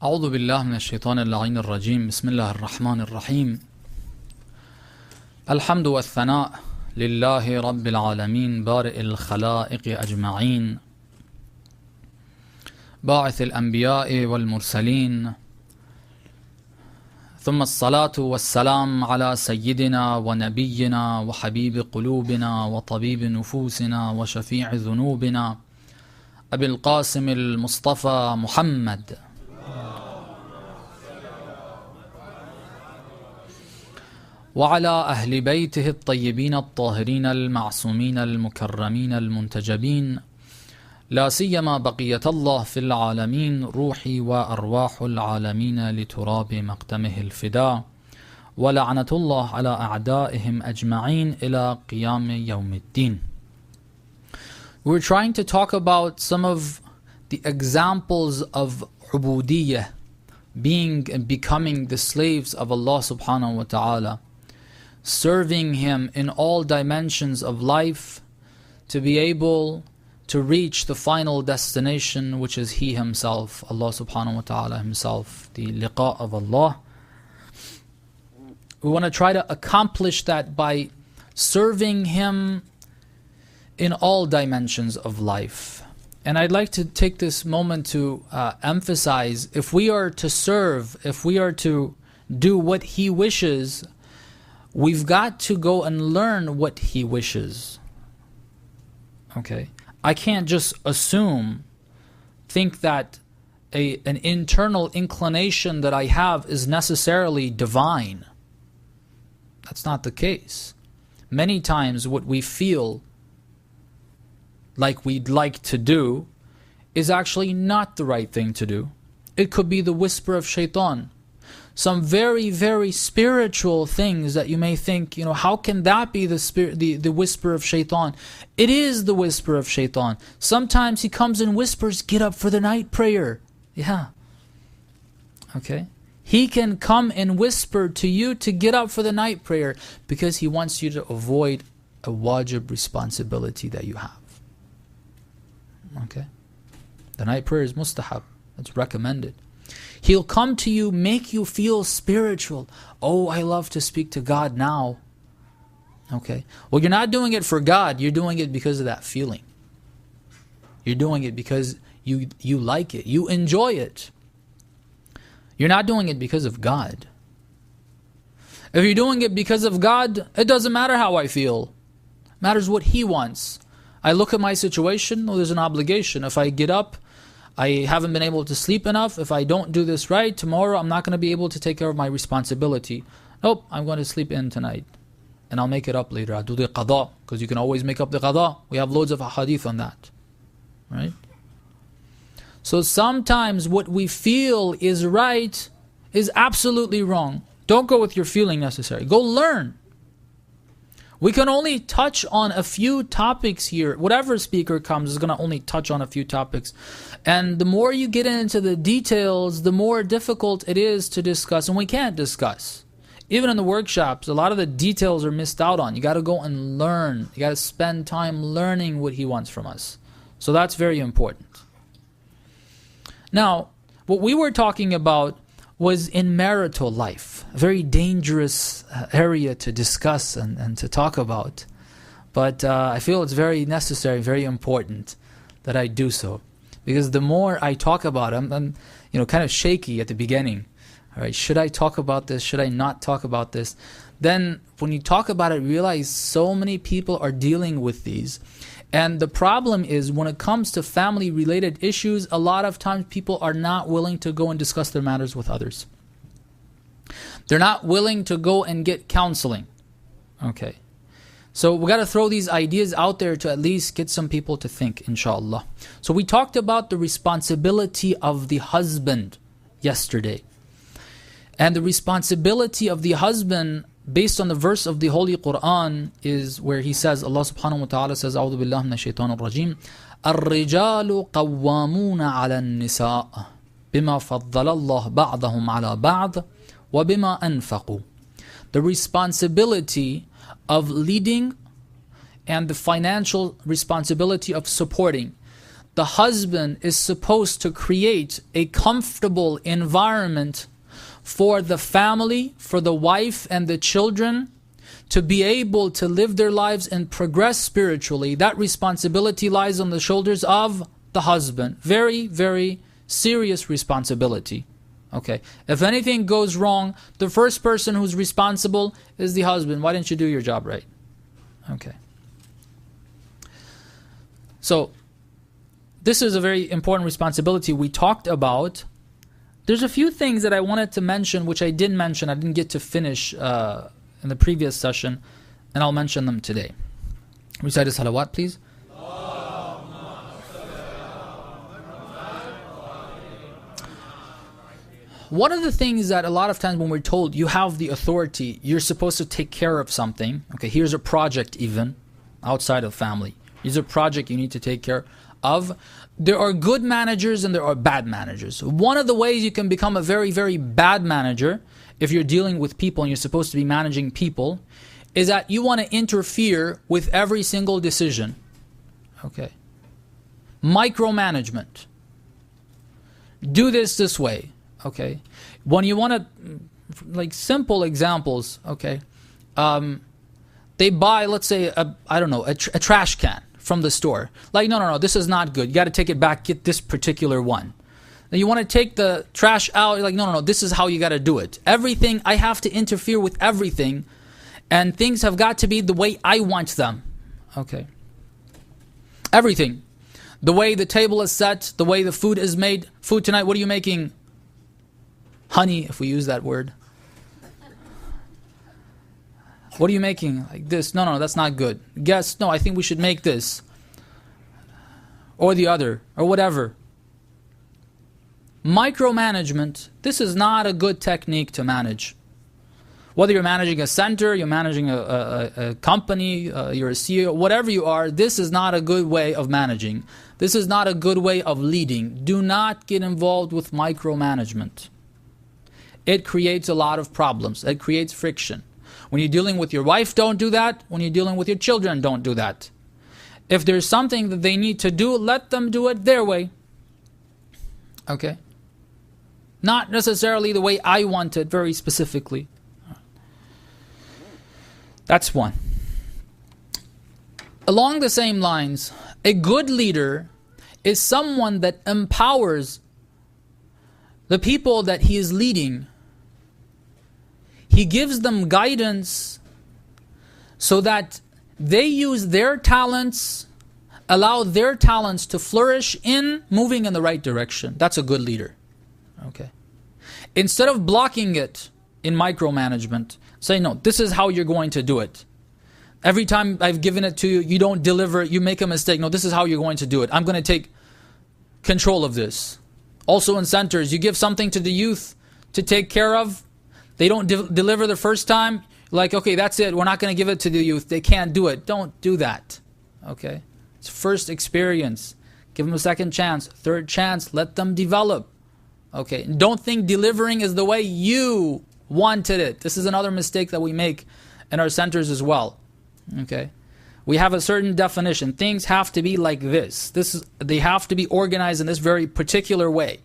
أعوذ بالله من الشيطان اللعين الرجيم. بسم الله الرحمن الرحيم. الحمد والثناء لله رب العالمين بارئ الخلائق أجمعين باعث الأنبياء والمرسلين، ثم الصلاة والسلام على سيدنا ونبينا وحبيب قلوبنا وطبيب نفوسنا وشفيع ذنوبنا أبي القاسم المصطفى محمد وعلى أهل بيته الطيبين الطاهرين المعصومين المكرمين المنتجبين، لا سيما بقية الله في العالمين، روحي وأرواح العالمين لتراب مقدمه الفداء، ولعنة الله على أعدائهم أجمعين إلى قيام يوم الدين. We're trying to talk about some of the examples of ubudiyyah, being and becoming the slaves of Allah subhanahu wa ta'ala, serving Him in all dimensions of life to be able to reach the final destination, which is He Himself, Allah subhanahu wa ta'ala Himself, the liqa of Allah. We want to try to accomplish that by serving Him in all dimensions of life. And I'd like to take this moment to emphasize, if we are to serve, if we are to do what He wishes, we've got to go and learn what He wishes. Okay? I can't just think that an internal inclination that I have is necessarily divine. That's not the case. Many times what we feel like we'd like to do is actually not the right thing to do. It could be the whisper of shaitan. Some very, very spiritual things that you may think, how can that be the whisper of shaitan? It is the whisper of shaitan. Sometimes he comes and whispers, get up for the night prayer. Yeah. Okay. He can come and whisper to you to get up for the night prayer because he wants you to avoid a wajib responsibility that you have. Okay. The night prayer is mustahab. It's recommended. He'll come to you, make you feel spiritual. Oh, I love to speak to God now. Okay. Well, you're not doing it for God. You're doing it because of that feeling. You're doing it because you like it. You enjoy it. You're not doing it because of God. If you're doing it because of God, it doesn't matter how I feel. It matters what He wants. I look at my situation, there's an obligation. If I get up, I haven't been able to sleep enough. If I don't do this right, tomorrow I'm not going to be able to take care of my responsibility. Nope, I'm going to sleep in tonight. And I'll make it up later. I'll do the qada, because you can always make up the qada. We have loads of hadith on that. Right? So sometimes what we feel is right is absolutely wrong. Don't go with your feeling necessarily. Go learn. We can only touch on a few topics here. Whatever speaker comes is going to only touch on a few topics. And the more you get into the details, the more difficult it is to discuss. And we can't discuss. Even in the workshops, a lot of the details are missed out on. You got to go and learn. You got to spend time learning what He wants from us. So that's very important. Now, what we were talking about was in marital life, a very dangerous area to discuss and to talk about. But I feel it's very necessary, very important that I do so. Because the more I talk about it, I'm kind of shaky at the beginning. All right, should I talk about this? Should I not talk about this? Then when you talk about it, realize so many people are dealing with these. And the problem is, when it comes to family-related issues, a lot of times people are not willing to go and discuss their matters with others. They're not willing to go and get counseling. Okay. So we got to throw these ideas out there to at least get some people to think, inshallah. So we talked about the responsibility of the husband yesterday. And the responsibility of the husband, based on the verse of the Holy Quran, is where He says, Allah subhanahu wa ta'ala says, أعوذ بالله من الشيطان الرجيم الرجال قوامون على النساء بما فضل الله بعضهم على بعض وبما أنفقوا. The responsibility of leading and the financial responsibility of supporting. the husband is supposed to create a comfortable environment for the family, for the wife and the children, to be able to live their lives and progress spiritually. That responsibility lies on the shoulders of the husband. Very, very serious responsibility. Okay. If anything goes wrong, the first person who's responsible is the husband. Why didn't you do your job right? Okay. So, this is a very important responsibility we talked about. There's a few things that I wanted to mention, which I didn't mention. I didn't get to finish in the previous session, and I'll mention them today. Recite a salawat, please. One of the things that a lot of times when we're told you have the authority, you're supposed to take care of something. Okay, here's a project even, outside of family. Here's a project you need to take care of. There are good managers and there are bad managers. One of the ways you can become a very, very bad manager, if you're dealing with people and you're supposed to be managing people, is that you want to interfere with every single decision. Okay. Micromanagement. Do this way. Okay. When you want to, like simple examples, okay. They buy, let's say, a trash can from the store. Like, no, this is not good. You got to take it back, get this particular one. Then you want to take the trash out. You're like, no, this is how you got to do it. Everything, I have to interfere with everything. And things have got to be the way I want them. Okay. Everything. The way the table is set, the way the food is made. Food tonight, what are you making? Honey, if we use that word. What are you making? Like this. No, that's not good. Guess, no, I think we should make this. Or the other. Or whatever. Micromanagement. This is not a good technique to manage. Whether you're managing a center, you're managing a company, you're a CEO, whatever you are, this is not a good way of managing. This is not a good way of leading. Do not get involved with micromanagement. It creates a lot of problems. It creates friction. When you're dealing with your wife, don't do that. When you're dealing with your children, don't do that. If there's something that they need to do, let them do it their way. Okay? Not necessarily the way I want it, very specifically. That's one. Along the same lines, a good leader is someone that empowers the people that he is leading. He gives them guidance so that they use their talents, allow their talents to flourish in moving in the right direction. That's a good leader. Okay. Instead of blocking it in micromanagement, say, no, this is how you're going to do it. Every time I've given it to you, you don't deliver, you make a mistake. No, this is how you're going to do it. I'm going to take control of this. Also in centers, you give something to the youth to take care of. They don't deliver the first time. Like, okay, that's it. We're not going to give it to the youth. They can't do it. Don't do that. Okay? It's first experience. Give them a second chance, third chance. Let them develop. Okay? And don't think delivering is the way you wanted it. This is another mistake that we make in our centers as well. Okay? We have a certain definition. Things have to be like this. They have to be organized in this very particular way.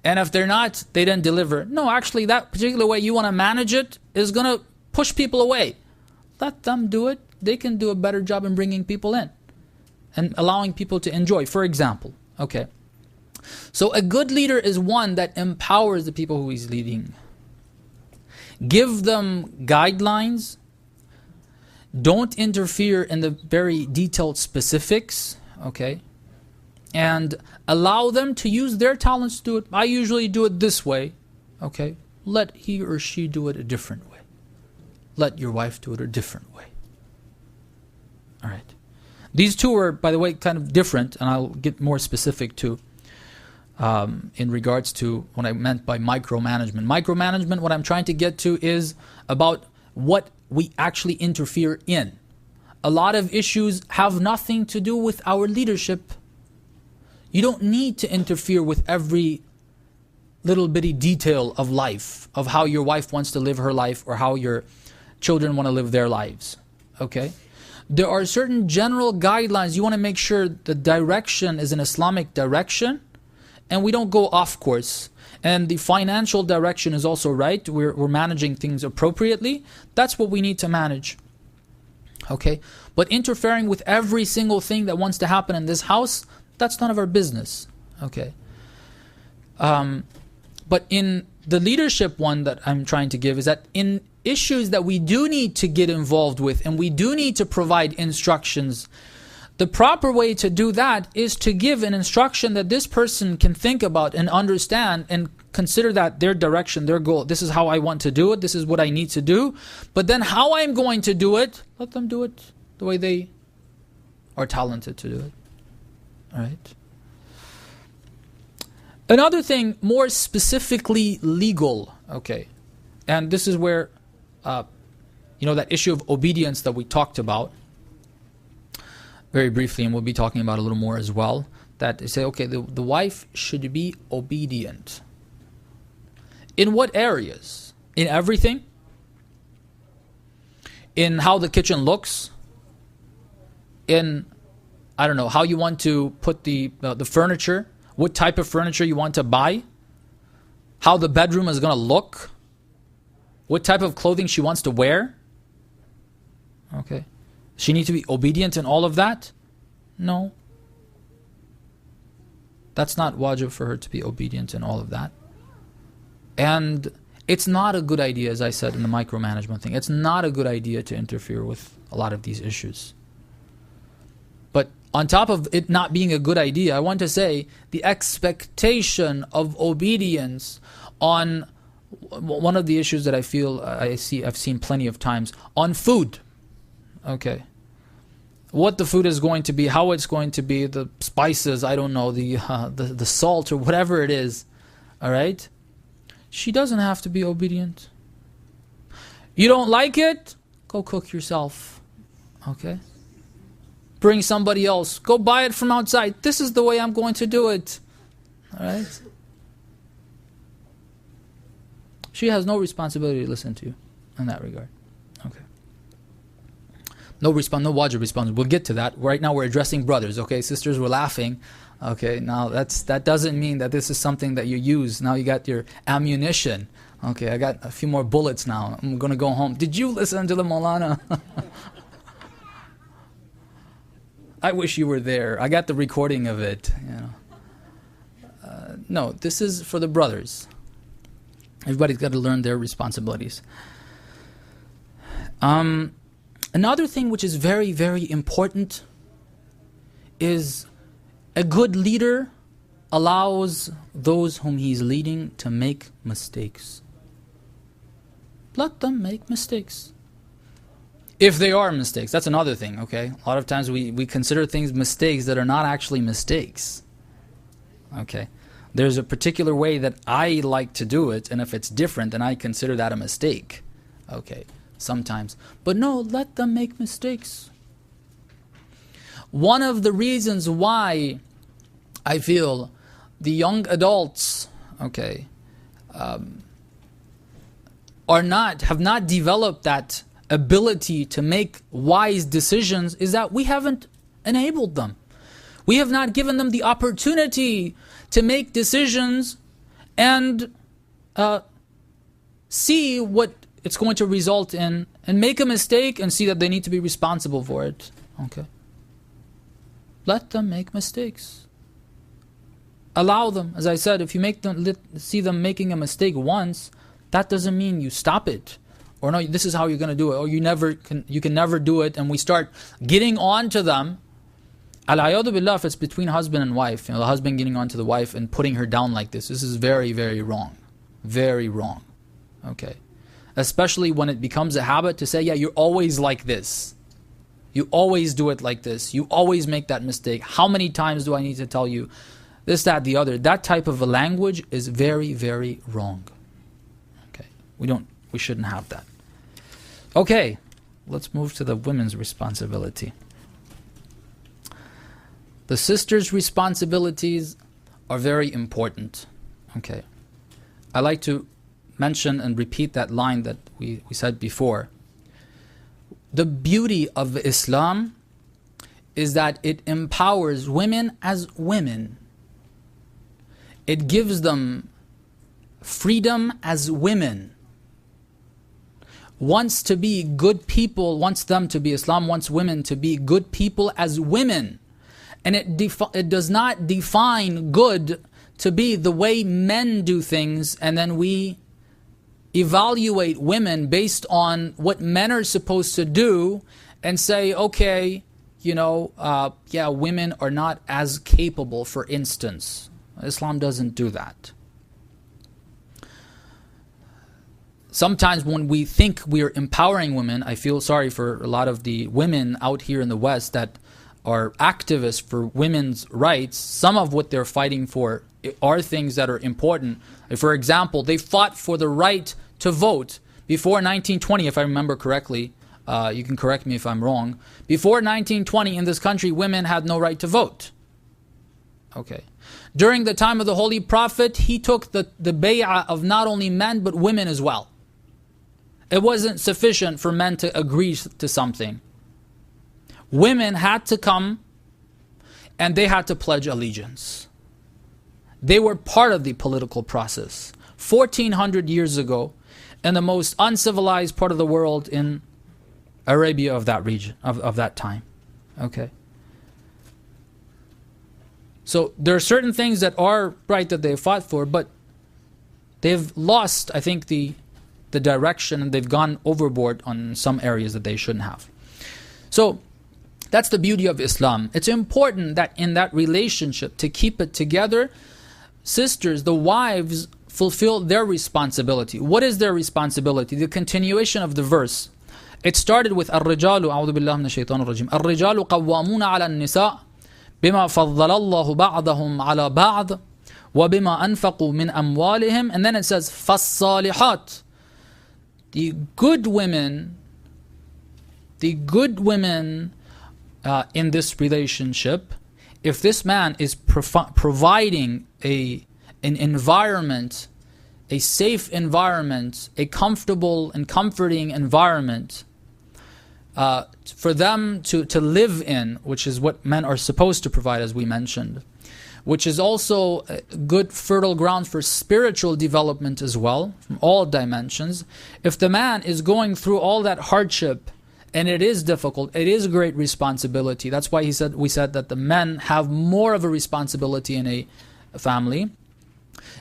And if they're not, they didn't deliver. No, actually, that particular way you want to manage it is going to push people away. Let them do it. They can do a better job in bringing people in and allowing people to enjoy, for example. Okay. So a good leader is one that empowers the people who he's leading. Give them guidelines. Don't interfere in the very detailed specifics. Okay. And allow them to use their talents to do it. I usually do it this way. Okay. Let he or she do it a different way. Let your wife do it a different way. All right. These two are, by the way, kind of different, and I'll get more specific too in regards to what I meant by micromanagement. Micromanagement, what I'm trying to get to is about what we actually interfere in. A lot of issues have nothing to do with our leadership. You don't need to interfere with every little bitty detail of life, of how your wife wants to live her life or how your children want to live their lives. Okay? there are certain general guidelines. You want to make sure the direction is an Islamic direction, and we don't go off course. And the financial direction is also right. We're managing things appropriately. That's what we need to manage. Okay? But interfering with every single thing that wants to happen in this house, that's none of our business. Okay? But in the leadership one that I'm trying to give is that in issues that we do need to get involved with and we do need to provide instructions, the proper way to do that is to give an instruction that this person can think about and understand and consider that their direction, their goal. This is how I want to do it. This is what I need to do. But then how I'm going to do it, let them do it the way they are talented to do it. All right? Another thing, more specifically legal, okay, and this is where, that issue of obedience that we talked about very briefly, and we'll be talking about a little more as well, that they say, okay, the wife should be obedient. In what areas? In everything? In how the kitchen looks? In, I don't know, how you want to put the furniture? What type of furniture you want to buy? How the bedroom is going to look? What type of clothing she wants to wear? Okay. She needs to be obedient in all of that? No. That's not wajib for her to be obedient in all of that. And it's not a good idea, as I said in the micromanagement thing, it's not a good idea to interfere with a lot of these issues. But on top of it not being a good idea, I want to say the expectation of obedience on one of the issues that I feel I've seen plenty of times on food. Okay. What the food is going to be, how it's going to be, the spices, I don't know, the salt or whatever it is. All right? She doesn't have to be obedient. You don't like it? Go cook yourself. Okay? Bring somebody else. Go buy it from outside. This is the way I'm going to do it. All right? She has no responsibility to listen to you in that regard. Okay. No wajib response. We'll get to that. Right now we're addressing brothers, okay? Sisters, we're laughing. Okay, now that doesn't mean that this is something that you use. Now you got your ammunition. Okay, I got a few more bullets now. I'm going to go home. Did you listen to the Maulana? I wish you were there. I got the recording of it. No, this is for the brothers. Everybody's got to learn their responsibilities. Another thing which is very, very important is a good leader allows those whom he's leading to make mistakes. Let them make mistakes. If they are mistakes, that's another thing, okay? A lot of times we consider things mistakes that are not actually mistakes. Okay? There's a particular way that I like to do it, and if it's different, then I consider that a mistake. Okay, sometimes. But no, let them make mistakes. One of the reasons why I feel the young adults, okay, have not developed that ability to make wise decisions is that we haven't enabled them. We have not given them the opportunity to make decisions and see what it's going to result in and make a mistake and see that they need to be responsible for it. Okay. Let them make mistakes. Allow them. As I said, if you see them making a mistake once, that doesn't mean you stop it. Or no, this is how you're going to do it. Or you can never do it. And we start getting on to them. Al-ayadu billah, if it's between husband and wife, the husband getting on to the wife and putting her down like this is very, very wrong. Very wrong. Okay. Especially when it becomes a habit to say, yeah, you're always like this. You always do it like this. You always make that mistake. How many times do I need to tell you this, that, the other? That type of a language is very, very wrong. Okay. We shouldn't have that. Okay. Let's move to the women's responsibility. The sisters' responsibilities are very important. Okay. I like to mention and repeat that line that we said before. the beauty of Islam is that it empowers women as women. It gives them freedom as women. Wants to be good people, wants them to be, Islam wants women to be good people as women. And it does not define good to be the way men do things, and then we evaluate women based on what men are supposed to do and say, okay, yeah, women are not as capable, for instance. Islam doesn't do that. Sometimes when we think we are empowering women, I feel sorry for a lot of the women out here in the West that are activists for women's rights. Some of what they're fighting for are things that are important. For example, they fought for the right to vote before 1920, if I remember correctly. You can correct me if I'm wrong. Before 1920 in this country, women had no right to vote. Okay. During the time of the Holy Prophet, he took the bay'ah of not only men but women as well. It wasn't sufficient for men to agree to something. Women had to come and they had to pledge allegiance. They were part of the political process. 1400 years ago, in the most uncivilized part of the world, in Arabia of that region, of that time. Okay. So there are certain things that are right that they fought for, but they've lost, I think, the direction, and they've gone overboard on some areas that they shouldn't have. So that's the beauty of Islam. It's important that in that relationship, to keep it together, sisters, the wives, fulfill their responsibility. What is their responsibility? The continuation of the verse. It started with الرجال أعوذ بالله من الشيطان الرجيم الرجال قوامون على النساء بما فضل الله بعضهم على بعض وبما أنفقوا من أموالهم, and then it says فالصالحات. The good women in this relationship, if this man is providing an environment, a safe environment, a comfortable and comforting environment for them to live in, which is what men are supposed to provide, as we mentioned, which is also a good fertile ground for spiritual development as well, from all dimensions. If the man is going through all that hardship, and it is difficult, it is a great responsibility. That's why we said that the men have more of a responsibility in a family.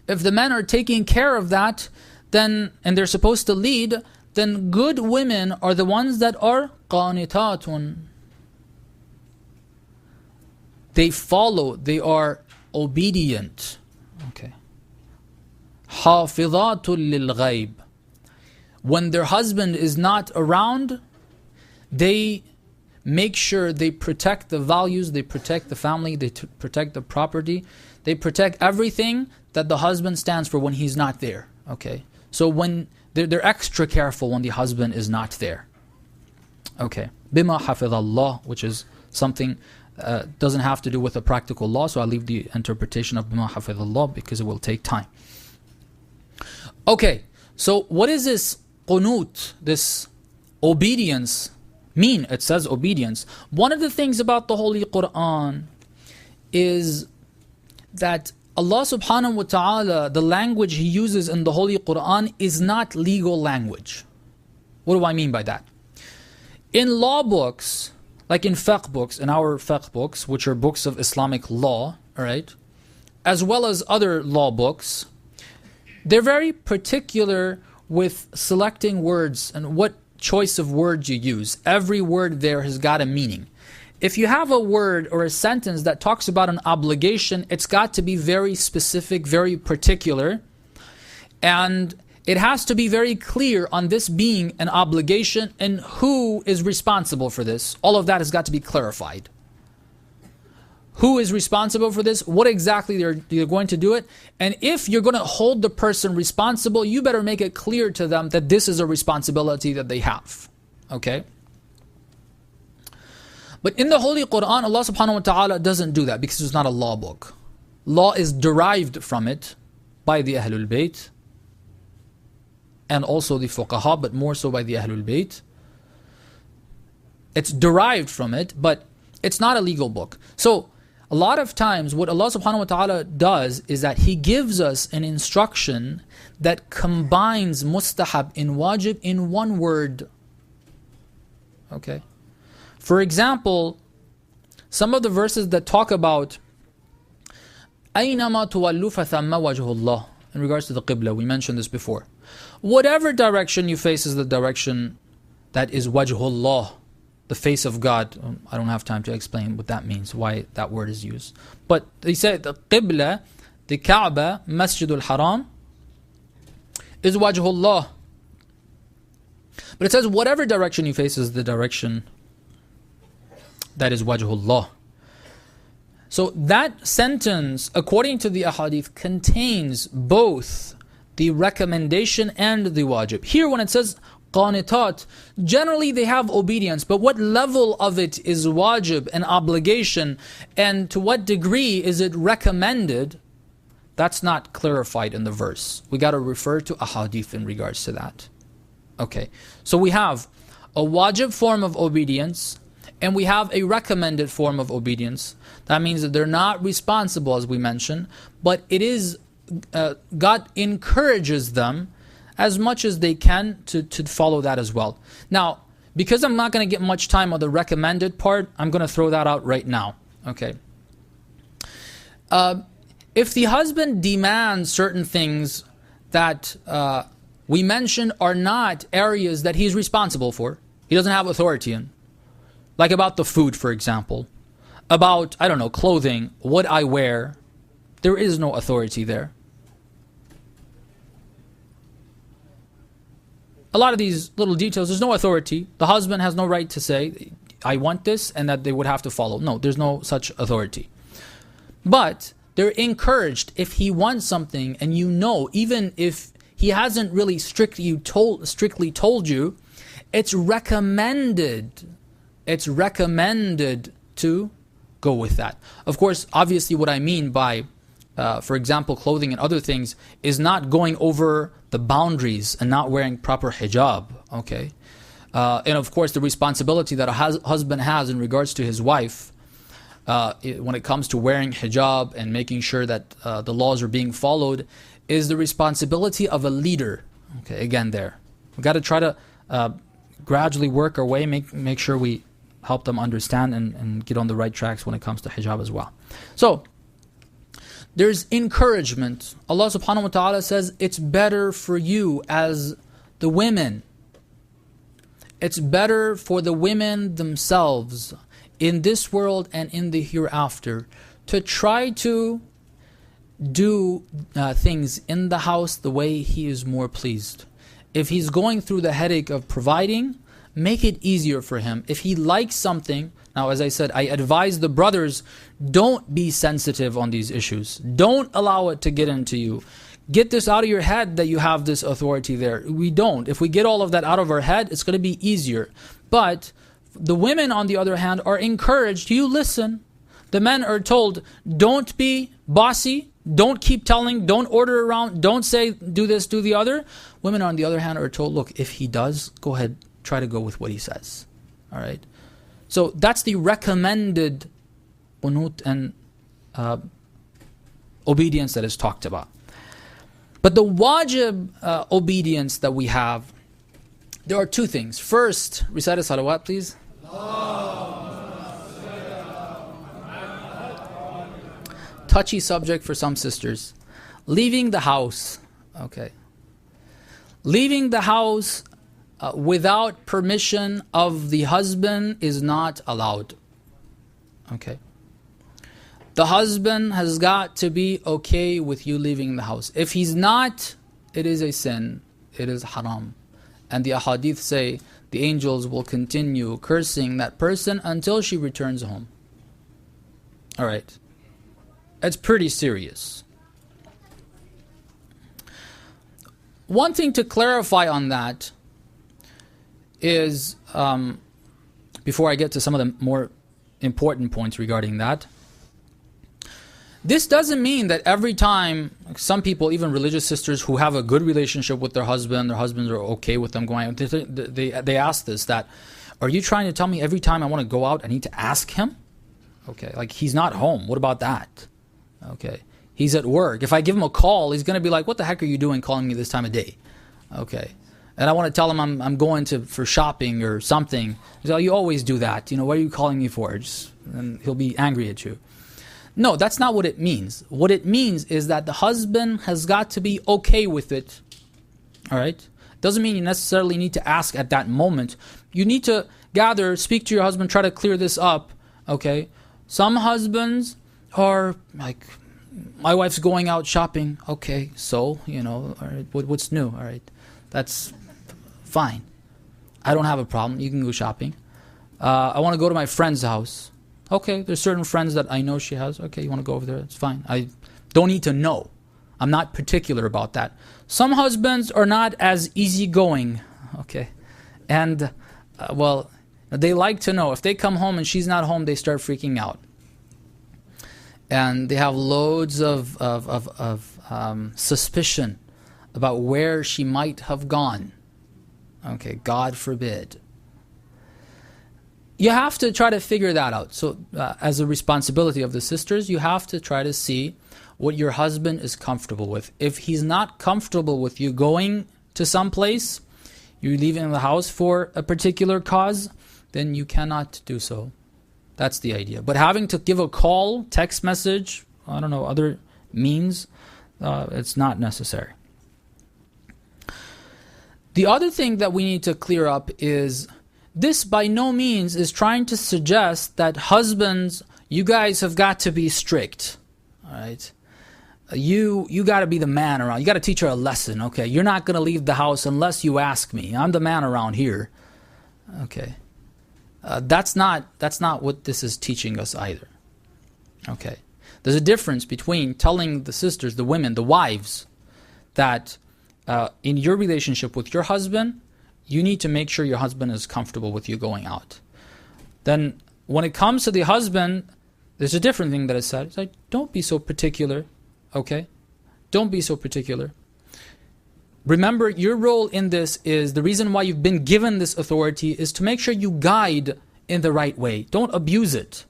If the men are taking care of that, then, and they're supposed to lead, then good women are the ones that are qanitatun. They follow, they are obedient. Okay. Hafizatul lil ghaib. When their husband is not around, they make sure they protect the values, they protect the family, they protect the property, they protect everything that the husband stands for when he's not there. Okay. So when they're extra careful when the husband is not there. Okay. Bima hafidhallah, which is something doesn't have to do with a practical law, so I'll leave the interpretation of bima hafidhallah because it will take time. Okay, so what is this qunut, this obedience mean? It says obedience. One of the things about the Holy Quran is that Allah subhanahu wa ta'ala, the language He uses in the Holy Quran is not legal language. What do I mean by that? In law books, like in fiqh books, in our fiqh books, which are books of Islamic law, right, as well as other law books, they're very particular with selecting words and what choice of words you use. Every word there has got a meaning. If you have a word or a sentence that talks about an obligation, it's got to be very specific, very particular, and it has to be very clear on this being an obligation and who is responsible for this. All of that has got to be clarified. Who is responsible for this? What exactly they're going to do it? And if you're going to hold the person responsible, you better make it clear to them that this is a responsibility that they have. Okay? But in the Holy Quran, Allah subhanahu wa ta'ala doesn't do that because it's not a law book. Law is derived from it by the Ahlul Bayt and also the Fuqaha, but more so by the Ahlul Bayt. It's derived from it, but it's not a legal book. So a lot of times what Allah subhanahu wa ta'ala does is that He gives us an instruction that combines mustahab in wajib in one word. Okay. For example, some of the verses that talk about أَيْنَمَا تُوَلُّوا فَثَمَّ وَجْهُ اللَّهِ, in regards to the qibla, we mentioned this before. Whatever direction you face is the direction that is wajhullah, the face of God. I don't have time to explain what that means, why that word is used. But they say the qibla, the Kaaba, Masjidul Haram, is wajhullah. But it says whatever direction you face is the direction that is wajhullah. So that sentence, according to the ahadith, contains both the recommendation and the wajib. Here when it says qanitat, generally they have obedience, but what level of it is wajib, an obligation, and to what degree is it recommended, that's not clarified in the verse. We got to refer to ahadith in regards to that. Okay, so we have a wajib form of obedience, and we have a recommended form of obedience. That means that they're not responsible, as we mentioned, but it is God encourages them as much as they can to follow that as well. Now, because I'm not going to get much time on the recommended part, I'm going to throw that out right now. Okay. If the husband demands certain things that we mentioned are not areas that he's responsible for, he doesn't have authority in, like about the food, for example, about, I don't know, clothing, what I wear, there is no authority there. A lot of these little details, there's no authority. The husband has no right to say, I want this, and that they would have to follow. No, there's no such authority. But they're encouraged if he wants something, and you know, even if he hasn't really strictly told you, it's recommended. It's recommended to go with that. Of course, obviously what I mean by, for example, clothing and other things, is not going over the boundaries and not wearing proper hijab, okay? And of course, the responsibility that a husband has in regards to his wife, when it comes to wearing hijab and making sure that the laws are being followed, is the responsibility of a leader. Okay, again there. We've got to try to gradually work our way, make sure we help them understand and get on the right tracks when it comes to hijab as well. So, there's encouragement. Allah subhanahu wa ta'ala says, it's better for you as the women. It's better for the women themselves in this world and in the hereafter to try to do things in the house the way He is more pleased. If he's going through the headache of providing, make it easier for him. If he likes something, now as I said, I advise the brothers, don't be sensitive on these issues. Don't allow it to get into you. Get this out of your head that you have this authority there. We don't. If we get all of that out of our head, it's going to be easier. But the women, on the other hand, are encouraged, you listen. The men are told, don't be bossy. Don't keep telling, don't order around, don't say, do this, do the other. Women, on the other hand, are told, look, if he does, go ahead, try to go with what he says. All right? So that's the recommended qunut and obedience that is talked about. But the wajib obedience that we have, there are two things. First, recite a salawat, please. Touchy subject for some sisters. Leaving the house. Okay. Leaving the house without permission of the husband is not allowed. Okay. The husband has got to be okay with you leaving the house. If he's not, it is a sin. It is haram. And the ahadith say the angels will continue cursing that person until she returns home. Alright. It's pretty serious. One thing to clarify on that is, before I get to some of the more important points regarding that, this doesn't mean that every time some people, even religious sisters who have a good relationship with their husbands are okay with them going out, they ask this, that Are you trying to tell me every time I want to go out, I need to ask him? Okay, like he's not home. What about that? Okay, he's at work. If I give him a call, he's going to be like, what the heck are you doing calling me this time of day? Okay, and I want to tell him I'm going for shopping or something. He's like, you always do that. What are you calling me for? And he'll be angry at you. No, that's not what it means. What it means is that the husband has got to be okay with it. All right? Doesn't mean you necessarily need to ask at that moment. You need to gather, speak to your husband, try to clear this up. Okay? Some husbands are like, my wife's going out shopping. Okay, so, all right, what's new? All right, that's fine. I don't have a problem. You can go shopping. I want to go to my friend's house. Okay, there's certain friends that I know she has. Okay, you want to go over there? It's fine. I don't need to know. I'm not particular about that. Some husbands are not as easygoing. Okay, and, they like to know. If they come home and she's not home, they start freaking out. And they have loads of suspicion about where she might have gone. Okay, God forbid. You have to try to figure that out. So as a responsibility of the sisters, you have to try to see what your husband is comfortable with. If he's not comfortable with you going to some place, you're leaving the house for a particular cause, then you cannot do so. That's the idea. But having to give a call, text message, I don't know, other means, it's not necessary. The other thing that we need to clear up is this by no means is trying to suggest that husbands, you guys have got to be strict. All right? You got to be the man around. You got to teach her a lesson. Okay, you're not going to leave the house unless you ask me. I'm the man around here. Okay. That's not what this is teaching us either. Okay. There's a difference between telling the sisters, the women, the wives, that in your relationship with your husband, you need to make sure your husband is comfortable with you going out. Then when it comes to the husband, there's a different thing that is said. It's like, don't be so particular. Okay? Don't be so particular. Remember, your role in this is, the reason why you've been given this authority is to make sure you guide in the right way. Don't abuse it.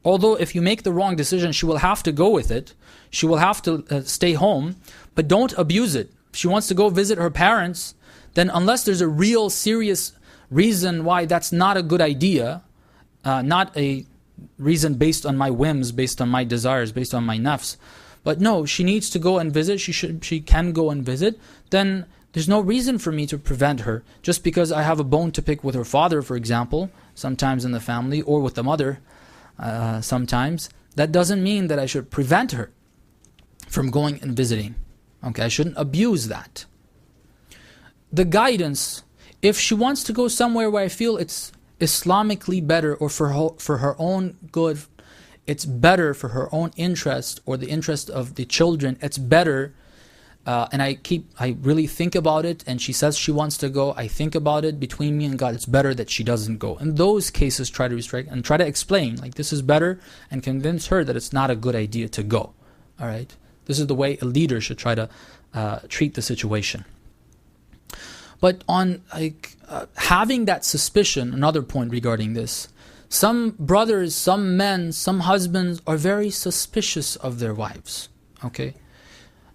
Although if you make the wrong decision, she will have to go with it. She will have to stay home. But don't abuse it. If she wants to go visit her parents, then unless there's a real serious reason why that's not a good idea, not a reason based on my whims, based on my desires, based on my nafs, but no, she needs to go and visit, she can go and visit, then there's no reason for me to prevent her. Just because I have a bone to pick with her father, for example, sometimes in the family, or with the mother, sometimes, that doesn't mean that I should prevent her from going and visiting. Okay, I shouldn't abuse that. The guidance, if she wants to go somewhere where I feel it's Islamically better, or for her own good, it's better for her own interest or the interest of the children, it's better, and I really think about it, and she says she wants to go, I think about it, between me and God, it's better that she doesn't go. In those cases, try to restrict and try to explain, like, this is better, and convince her that it's not a good idea to go. All right? This is the way a leader should try to treat the situation. But on having that suspicion, another point regarding this, some brothers, some men, some husbands are very suspicious of their wives. Okay?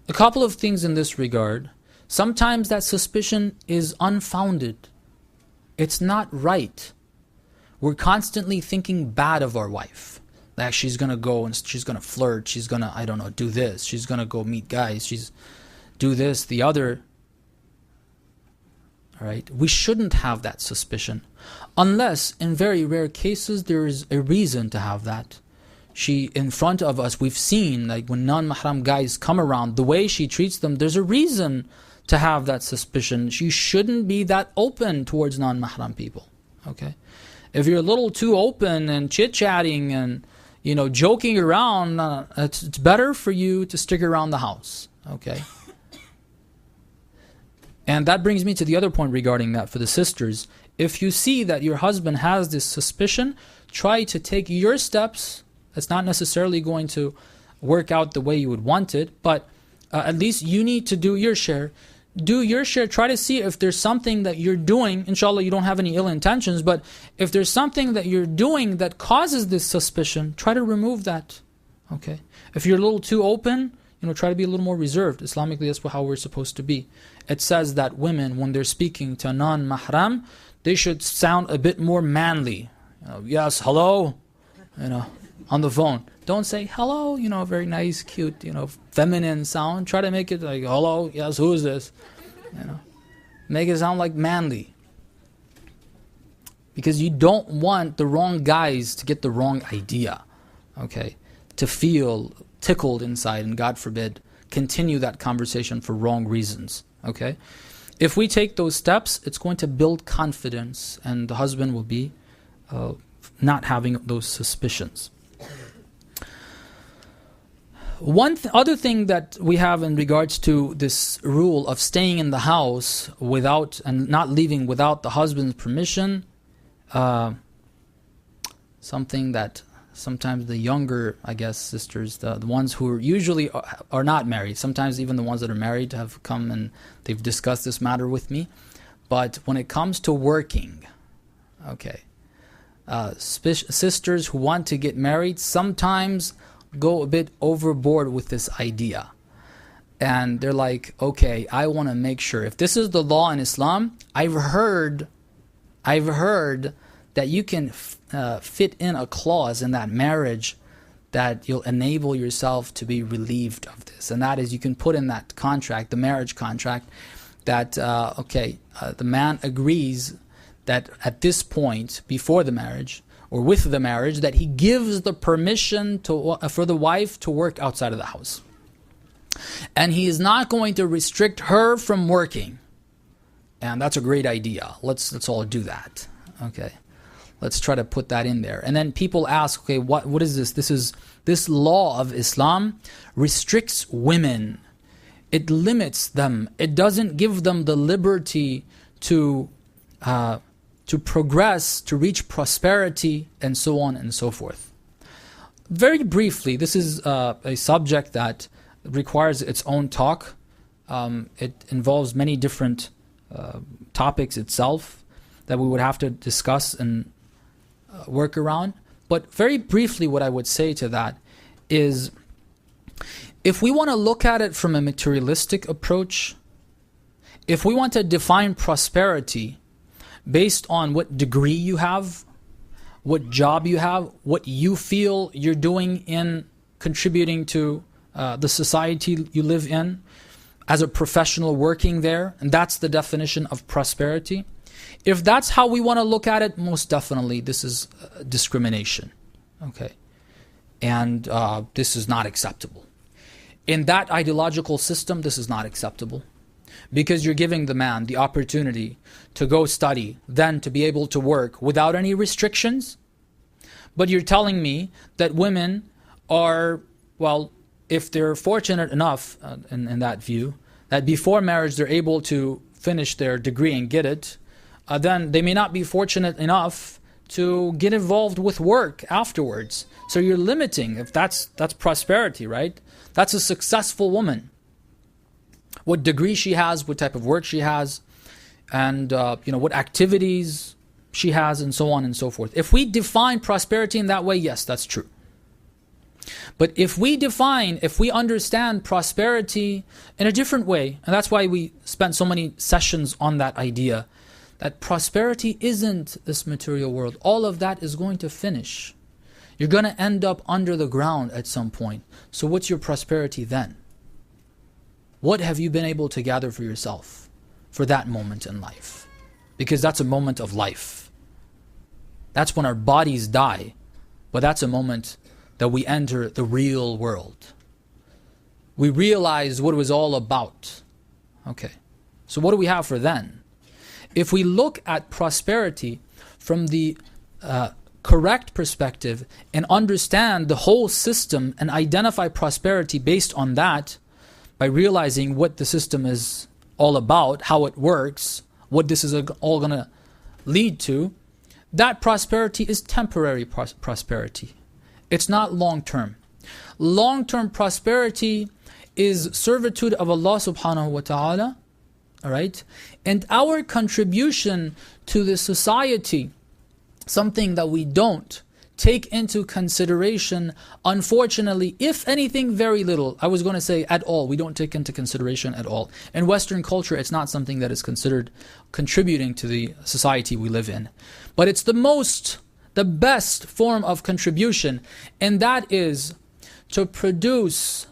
A couple of things in this regard. Sometimes that suspicion is unfounded. It's not right. We're constantly thinking bad of our wife. Like, she's going to go and she's going to flirt. She's going to, do this. She's going to go meet guys. She's do this, the other. All right? We shouldn't have that suspicion. Unless, in very rare cases, there is a reason to have that. She, in front of us, we've seen, like, when non-mahram guys come around, the way she treats them, there's a reason to have that suspicion. She shouldn't be that open towards non-mahram people. Okay? If you're a little too open and chit-chatting and, joking around, it's better for you to stick around the house. Okay? And that brings me to the other point regarding that for the sisters. If you see that your husband has this suspicion, try to take your steps. It's not necessarily going to work out the way you would want it, but at least you need to do your share. do your share. Try to see if there's something that you're doing. Inshallah, you don't have any ill intentions, but if there's something that you're doing that causes this suspicion, try to remove that. Okay. If you're a little too open, try to be a little more reserved. Islamically, that's how we're supposed to be. It says that women, when they're speaking to non-mahram, they should sound a bit more manly. Yes, hello, on the phone. Don't say hello, very nice, cute, feminine sound. Try to make it like, hello, yes, who is this? Make it sound like manly. Because you don't want the wrong guys to get the wrong idea, okay? To feel tickled inside and, God forbid, continue that conversation for wrong reasons, okay? If we take those steps, it's going to build confidence, and the husband will be not having those suspicions. One other thing that we have in regards to this rule of staying in the house without and not leaving without the husband's permission, something that sometimes the younger, sisters, the ones who usually are not married, sometimes even the ones that are married have come and they've discussed this matter with me. But when it comes to working, okay, sisters who want to get married sometimes go a bit overboard with this idea. And they're like, okay, I want to make sure. If this is the law in Islam, I've heard that you can fit in a clause in that marriage that you'll enable yourself to be relieved of this. And that is, you can put in that contract, the marriage contract, that, the man agrees that at this point, before the marriage, or with the marriage, that he gives the permission for the wife to work outside of the house. And he is not going to restrict her from working. And that's a great idea. Let's all do that. Okay. Let's try to put that in there. And then people ask, okay, what is this? This law of Islam restricts women. It limits them. It doesn't give them the liberty to progress, to reach prosperity, and so on and so forth. Very briefly, this is a subject that requires its own talk. It involves many different topics itself that we would have to discuss and work around. But very briefly, what I would say to that is, if we want to look at it from a materialistic approach, if we want to define prosperity based on what degree you have, what job you have, what you feel you're doing in contributing to the society you live in, as a professional working there, and that's the definition of prosperity. If that's how we want to look at it, most definitely this is discrimination. Okay. And this is not acceptable. In that ideological system, this is not acceptable. Because you're giving the man the opportunity to go study, then to be able to work without any restrictions. But you're telling me that women are, well, if they're fortunate enough, in that view, that before marriage they're able to finish their degree and get it, then they may not be fortunate enough to get involved with work afterwards. So you're limiting, if that's prosperity, right? That's a successful woman. What degree she has, what type of work she has, and what activities she has, and so on and so forth. If we define prosperity in that way, yes, that's true. But if we understand prosperity in a different way, and that's why we spent so many sessions on that idea, that prosperity isn't this material world. All of that is going to finish. You're going to end up under the ground at some point. So what's your prosperity then? What have you been able to gather for yourself for that moment in life? Because that's a moment of life. That's when our bodies die. But that's a moment that we enter the real world. We realize what it was all about. Okay. So what do we have for then? If we look at prosperity from the correct perspective and understand the whole system and identify prosperity based on that, by realizing what the system is all about, how it works, what this is all going to lead to, that prosperity is temporary prosperity. It's not long-term. Long-term prosperity is servitude of Allah subhanahu wa ta'ala, All right? And our contribution to the society, something that we don't take into consideration, unfortunately, if anything, very little. I was going to say at all. We don't take into consideration at all. In Western culture, it's not something that is considered contributing to the society we live in. But it's the best form of contribution, and that is to produce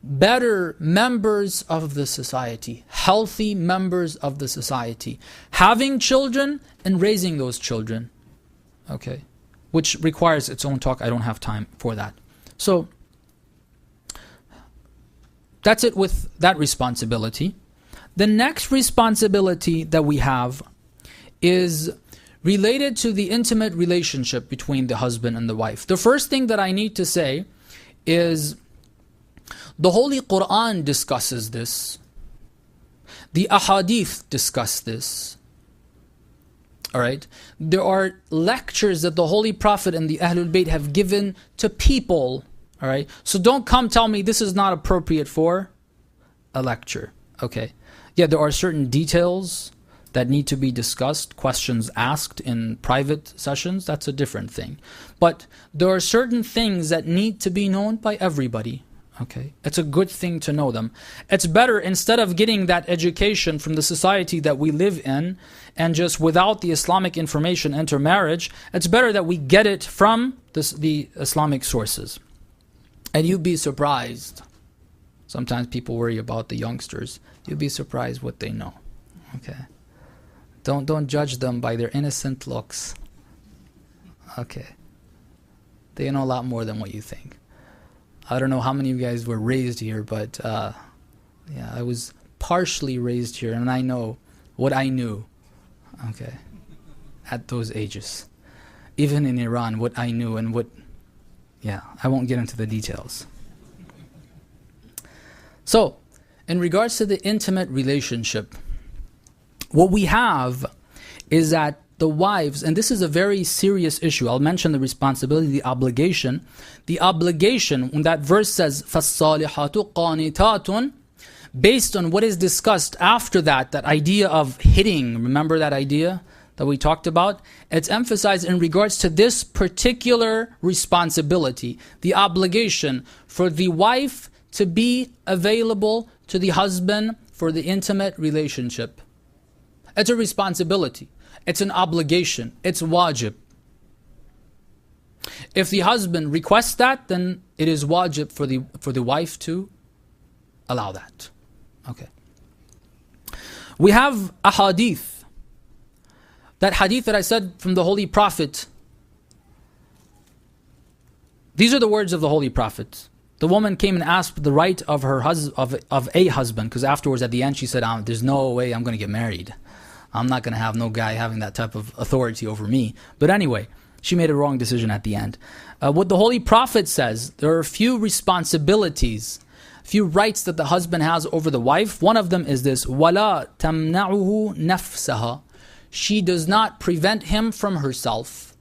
better members of the society, healthy members of the society, having children and raising those children, okay, which requires its own talk. I don't have time for that. So that's it with that responsibility. The next responsibility that we have is related to the intimate relationship between the husband and the wife. The first thing that I need to say is the Holy Quran discusses this. The Ahadith discuss this. Alright? There are lectures that the Holy Prophet and the Ahlul Bayt have given to people. Alright? So don't come tell me this is not appropriate for a lecture. Okay? Yeah, there are certain details that need to be discussed, questions asked in private sessions. That's a different thing. But there are certain things that need to be known by everybody. Okay, it's a good thing to know them. It's better, instead of getting that education from the society that we live in and just without the Islamic information enter marriage, it's better that we get it from the Islamic sources. And you'd be surprised. Sometimes people worry about the youngsters. You'd be surprised what they know. Okay, don't judge them by their innocent looks. Okay, they know a lot more than what you think. I don't know how many of you guys were raised here, but yeah, I was partially raised here, and I know what I knew, okay, at those ages. Even in Iran, what I knew and what, yeah, I won't get into the details. So, in regards to the intimate relationship, what we have is that the wives, and this is a very serious issue. I'll mention the responsibility, the obligation. The obligation, when that verse says, فَالصَّالِحَاتُ قَانِتَاتٌ, based on what is discussed after that, that idea of hitting, remember that idea that we talked about? It's emphasized in regards to this particular responsibility, the obligation for the wife to be available to the husband for the intimate relationship. It's a responsibility. It's an obligation. It's wajib. If the husband requests that, then it is wajib for the wife to allow that. Okay. We have a hadith. That hadith that I said from the Holy Prophet. These are the words of the Holy Prophet. The woman came and asked the right of her of a husband, because afterwards at the end she said, "There's no way I'm going to get married. I'm not going to have no guy having that type of authority over me." But anyway, she made a wrong decision at the end. What the Holy Prophet says, there are a few responsibilities, a few rights that the husband has over the wife. One of them is this, وَلَا تَمْنَعُهُ نَفْسَهَا. She does not prevent him from herself.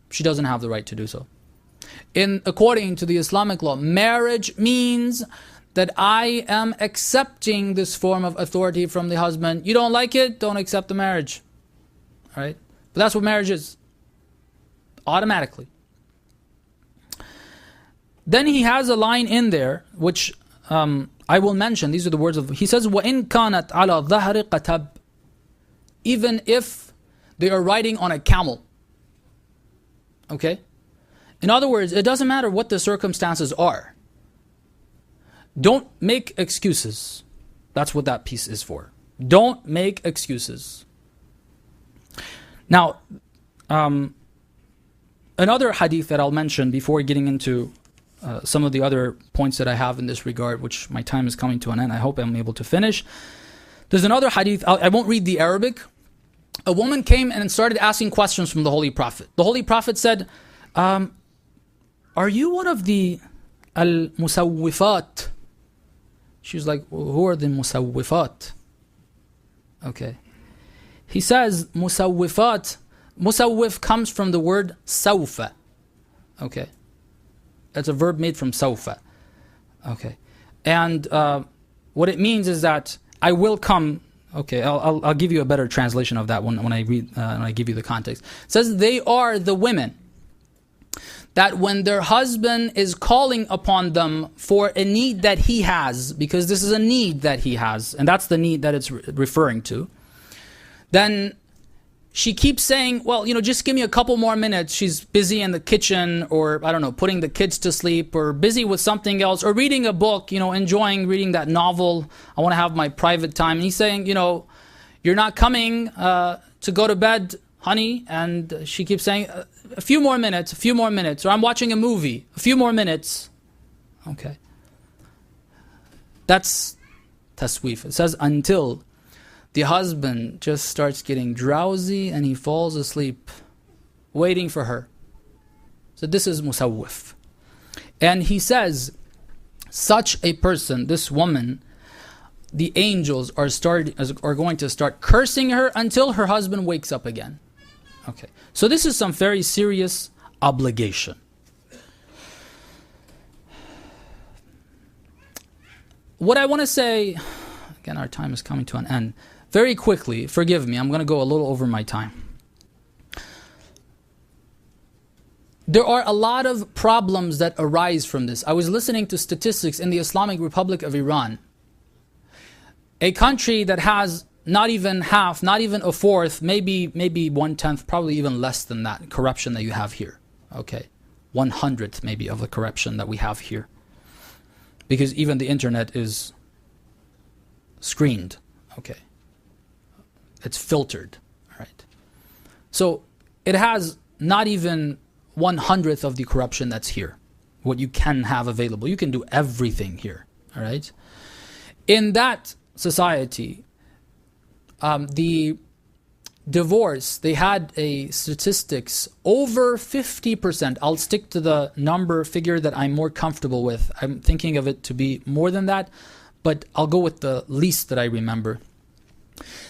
She doesn't have the right to do so. According to the Islamic law, marriage means that I am accepting this form of authority from the husband. You don't like it? Don't accept the marriage. All right? But that's what marriage is. Automatically. Then he has a line in there, which I will mention. These are the words of, he says, وَإِن كَانَتْ عَلَى ظَهْرِ قَتَبْ. Even if they are riding on a camel. Okay? In other words, it doesn't matter what the circumstances are. Don't make excuses. That's what that piece is for. Don't make excuses. Now, another hadith that I'll mention before getting into some of the other points that I have in this regard, which my time is coming to an end. I hope I'm able to finish. There's another hadith, I won't read the Arabic. A woman came and started asking questions from the Holy Prophet. The Holy Prophet said, are you one of the al-musawwifat? She was like, who are the musawwifat? Okay. He says, musawwifat. Musawwif comes from the word sawfa. Okay. That's a verb made from sawfa. Okay. And what it means is that I will come. Okay, I'll give you a better translation of that when I read when I give you the context. It says they are the women that when their husband is calling upon them for a need that he has, because this is a need that he has, and that's the need that it's referring to, then she keeps saying, well, just give me a couple more minutes. She's busy in the kitchen, or I don't know, putting the kids to sleep, or busy with something else, or reading a book, enjoying reading that novel. I want to have my private time. And he's saying, you're not coming to go to bed, honey. And she keeps saying, a few more minutes, or I'm watching a movie, a few more minutes. Okay. That's taswif. It says until the husband just starts getting drowsy and he falls asleep, waiting for her. So this is musawwif. And he says, such a person, this woman, the angels are going to start cursing her until her husband wakes up again. Okay. So this is some very serious obligation. What I want to say, again, our time is coming to an end. Very quickly, forgive me, I'm going to go a little over my time. There are a lot of problems that arise from this. I was listening to statistics in the Islamic Republic of Iran, a country that has not even half, not even a fourth, maybe 1/10, probably even less than that corruption that you have here. Okay, 1/100th maybe of the corruption that we have here, because even the internet is screened. Okay. It's filtered, all right? So it has not even 1/100th of the corruption that's here, what you can have available. You can do everything here, all right? In that society, the divorce, they had a statistics over 50%. I'll stick to the figure that I'm more comfortable with. I'm thinking of it to be more than that, but I'll go with the least that I remember.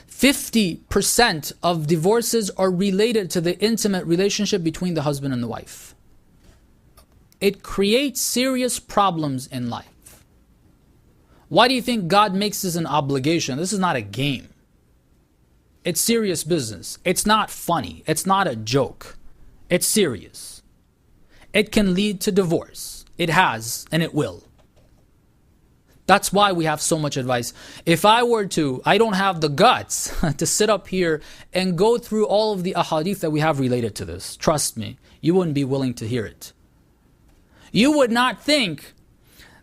50% of divorces are related to the intimate relationship between the husband and the wife. It creates serious problems in life. Why do you think God makes this an obligation? This is not a game. It's serious business. It's not funny. It's not a joke. It's serious. It can lead to divorce. It has, and it will. That's why we have so much advice. If I don't have the guts to sit up here and go through all of the ahadith that we have related to this. Trust me, you wouldn't be willing to hear it. You would not think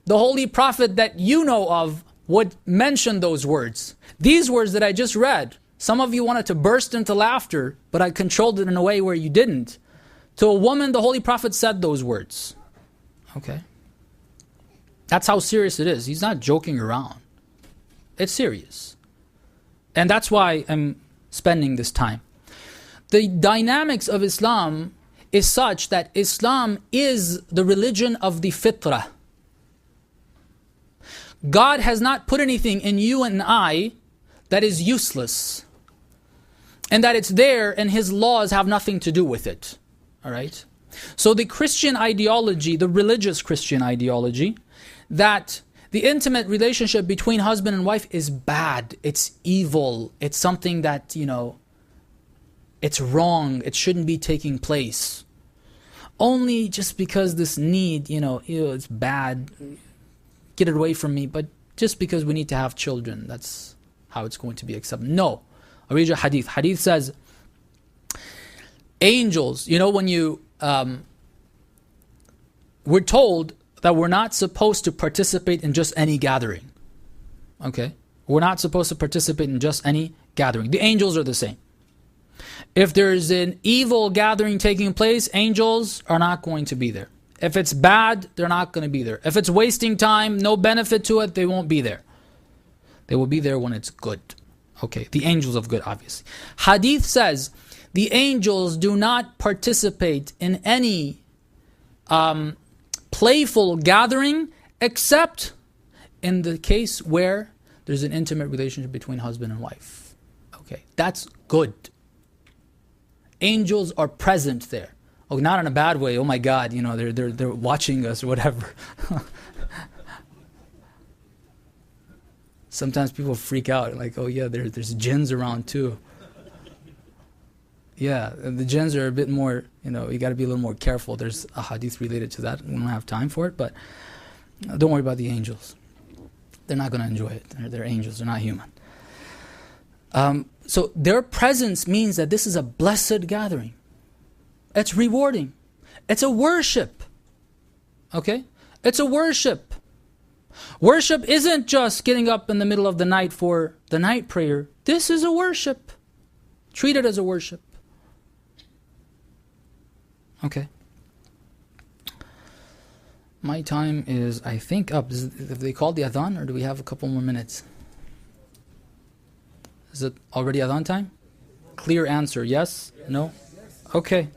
the Holy Prophet that you know of would mention those words. These words that I just read, some of you wanted to burst into laughter, but I controlled it in a way where you didn't. To a woman, the Holy Prophet said those words. Okay? That's how serious it is. He's not joking around. It's serious. And that's why I'm spending this time. The dynamics of Islam is such that Islam is the religion of the fitrah. God has not put anything in you and I that is useless, and that it's there and His laws have nothing to do with it. All right? So the Christian ideology, the religious Christian ideology, that the intimate relationship between husband and wife is bad, it's evil, it's something that, it's wrong, it shouldn't be taking place. Only just because this need, it's bad, get it away from me, but just because we need to have children, that's how it's going to be accepted. No. I'll read you a hadith. Hadith says, angels, when we're told that we're not supposed to participate in just any gathering. Okay? We're not supposed to participate in just any gathering. The angels are the same. If there's an evil gathering taking place, angels are not going to be there. If it's bad, they're not going to be there. If it's wasting time, no benefit to it, they won't be there. They will be there when it's good. Okay, the angels of good, obviously. Hadith says, the angels do not participate in any playful gathering except in the case where there's an intimate relationship between husband and wife. Okay, that's good. Angels are present there. Oh, not in a bad way. Oh my God, they're watching us or whatever. Sometimes people freak out, like, oh yeah, there's jinns around too. Yeah, the jinns are a bit more, you got to be a little more careful. There's a hadith related to that. We don't have time for it, but don't worry about the angels. They're not going to enjoy it. They're angels, they're not human. So their presence means that this is a blessed gathering. It's rewarding. It's a worship. Okay? It's a worship. Worship isn't just getting up in the middle of the night for the night prayer. This is a worship. Treat it as a worship. Okay. My time is, I think, up. Have they called the adhan, or do we have a couple more minutes? Is it already adhan time? Clear answer, yes? No? Okay.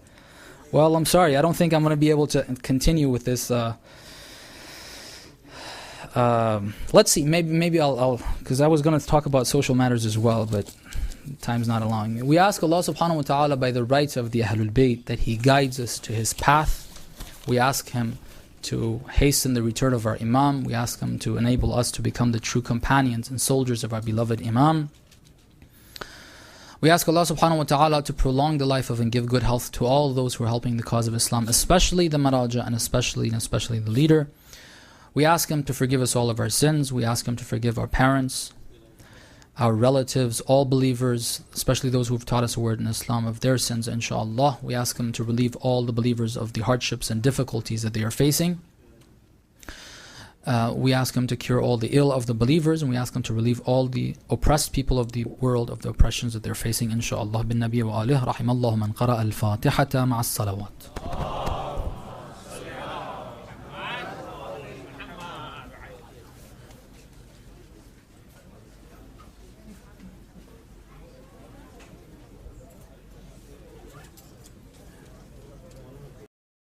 Well, I'm sorry. I don't think I'm going to be able to continue with this. Let's see. Maybe I'll because I was going to talk about social matters as well, but time's not allowing me. We ask Allah subhanahu wa ta'ala by the rights of the Ahlul Bayt that He guides us to His path. We ask Him to hasten the return of our Imam. We ask Him to enable us to become the true companions and soldiers of our beloved Imam. We ask Allah subhanahu wa ta'ala to prolong the life of and give good health to all those who are helping the cause of Islam, especially the Maraja and especially the leader. We ask Him to forgive us all of our sins. We ask Him to forgive our parents, our relatives, all believers, especially those who have taught us a word in Islam, of their sins, inshaAllah. We ask Him to relieve all the believers of the hardships and difficulties that they are facing. We ask Him to cure all the ill of the believers, and we ask Him to relieve all the oppressed people of the world of the oppressions that they're facing, inshaAllah. Bin Nabi wa alih, rahimallahu man qara al-Fatihata ma'as salawat.